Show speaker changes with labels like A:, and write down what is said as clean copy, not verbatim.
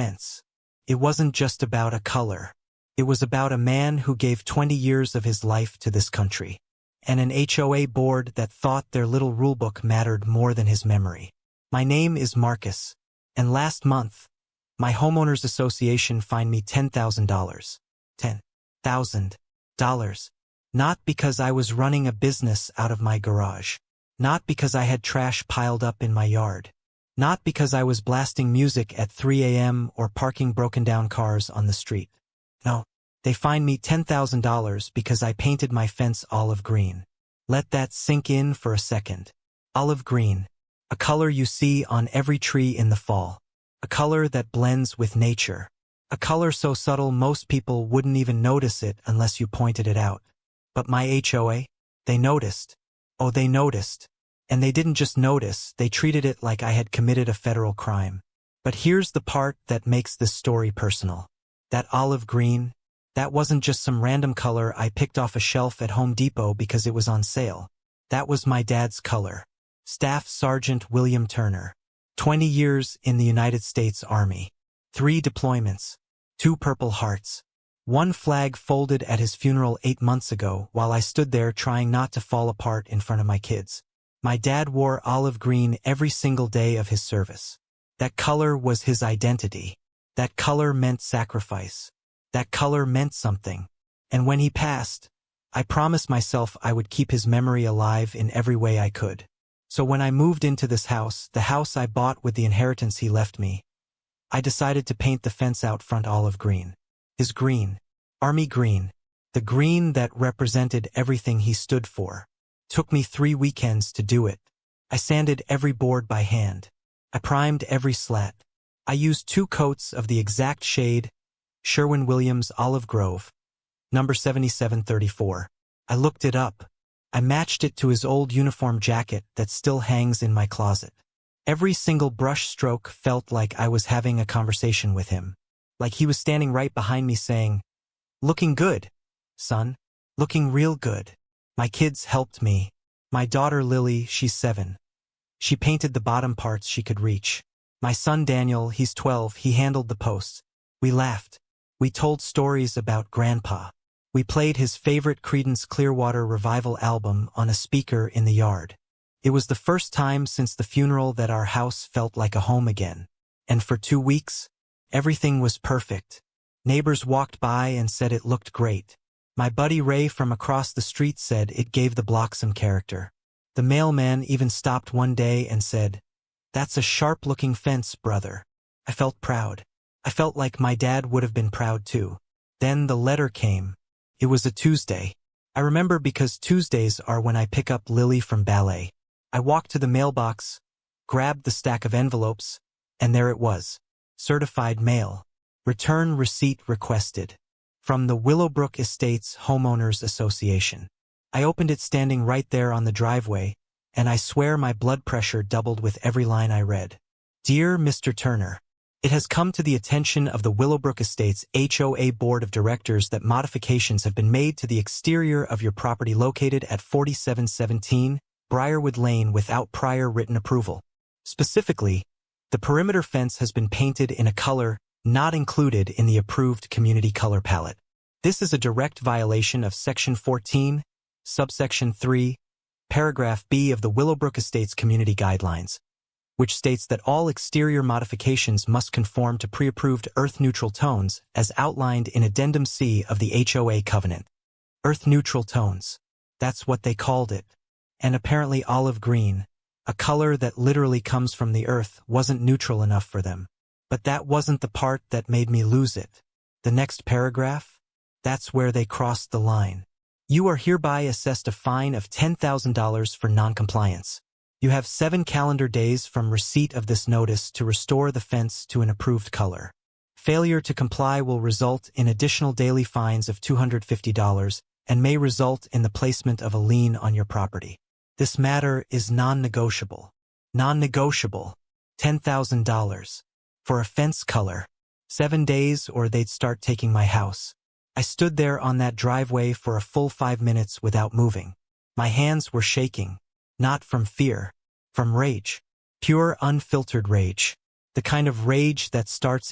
A: fence. It wasn't just about a color. It was about a man who gave 20 years of his life to this country, and an HOA board that thought their little rulebook mattered more than his memory. My name is Marcus, and last month, my homeowners association fined me $10,000. $10,000. Not because I was running a business out of my garage. Not because I had trash piled up in my yard. Not because I was blasting music at 3 a.m. or parking broken-down cars on the street. No, they fined me $10,000 because I painted my fence olive green. Let that sink in for a second. Olive green, a color you see on every tree in the fall. A color that blends with nature. A color so subtle most people wouldn't even notice it unless you pointed it out. But my HOA, they noticed. Oh, they noticed. And they didn't just notice, they treated it like I had committed a federal crime. But here's the part that makes this story personal. That olive green, that wasn't just some random color I picked off a shelf at Home Depot because it was on sale. That was my dad's color. Staff Sergeant William Turner. 20 years in the United States Army. 3 deployments. 2 Purple Hearts. 1 flag folded at his funeral 8 months ago while I stood there trying not to fall apart in front of my kids. My dad wore olive green every single day of his service. That color was his identity. That color meant sacrifice. That color meant something. And when he passed, I promised myself I would keep his memory alive in every way I could. So when I moved into this house, the house I bought with the inheritance he left me, I decided to paint the fence out front olive green. His green. Army green. The green that represented everything he stood for. Took me 3 weekends to do it. I sanded every board by hand. I primed every slat. I used 2 coats of the exact shade, Sherwin-Williams Olive Grove, number 7734. I looked it up. I matched it to his old uniform jacket that still hangs in my closet. Every single brush stroke felt like I was having a conversation with him. Like he was standing right behind me saying, "Looking good, son. Looking real good." My kids helped me. My daughter Lily, she's 7. She painted the bottom parts she could reach. My son Daniel, he's 12, he handled the posts. We laughed. We told stories about Grandpa. We played his favorite Creedence Clearwater Revival album on a speaker in the yard. It was the first time since the funeral that our house felt like a home again. And for 2 weeks, everything was perfect. Neighbors walked by and said it looked great. My buddy Ray from across the street said it gave the block some character. The mailman even stopped one day and said, "That's a sharp-looking fence, brother." I felt proud. I felt like my dad would have been proud too. Then the letter came. It was a Tuesday. I remember because Tuesdays are when I pick up Lily from ballet. I walked to the mailbox, grabbed the stack of envelopes, and there it was. Certified mail. Return receipt requested. From the Willowbrook Estates Homeowners Association. I opened it standing right there on the driveway, and I swear my blood pressure doubled with every line I read. Dear Mr. Turner, it has come to the attention of the Willowbrook Estates HOA Board of Directors that modifications have been made to the exterior of your property located at 4717 Briarwood Lane without prior written approval. Specifically, the perimeter fence has been painted in a color not included in the approved community color palette. This is a direct violation of Section 14, Subsection 3, Paragraph B of the Willowbrook Estates Community Guidelines, which states that all exterior modifications must conform to pre-approved earth-neutral tones as outlined in Addendum C of the HOA Covenant. Earth-neutral tones. That's what they called it. And apparently olive green, a color that literally comes from the earth, wasn't neutral enough for them. But that wasn't the part that made me lose it. The next paragraph? That's where they crossed the line. You are hereby assessed a fine of $10,000 for noncompliance. You have 7 calendar days from receipt of this notice to restore the fence to an approved color. Failure to comply will result in additional daily fines of $250 and may result in the placement of a lien on your property. This matter is non-negotiable. Non-negotiable. $10,000. For a fence color. 7 days or they'd start taking my house. I stood there on that driveway for a full 5 minutes without moving. My hands were shaking. Not from fear. From rage. Pure unfiltered rage. The kind of rage that starts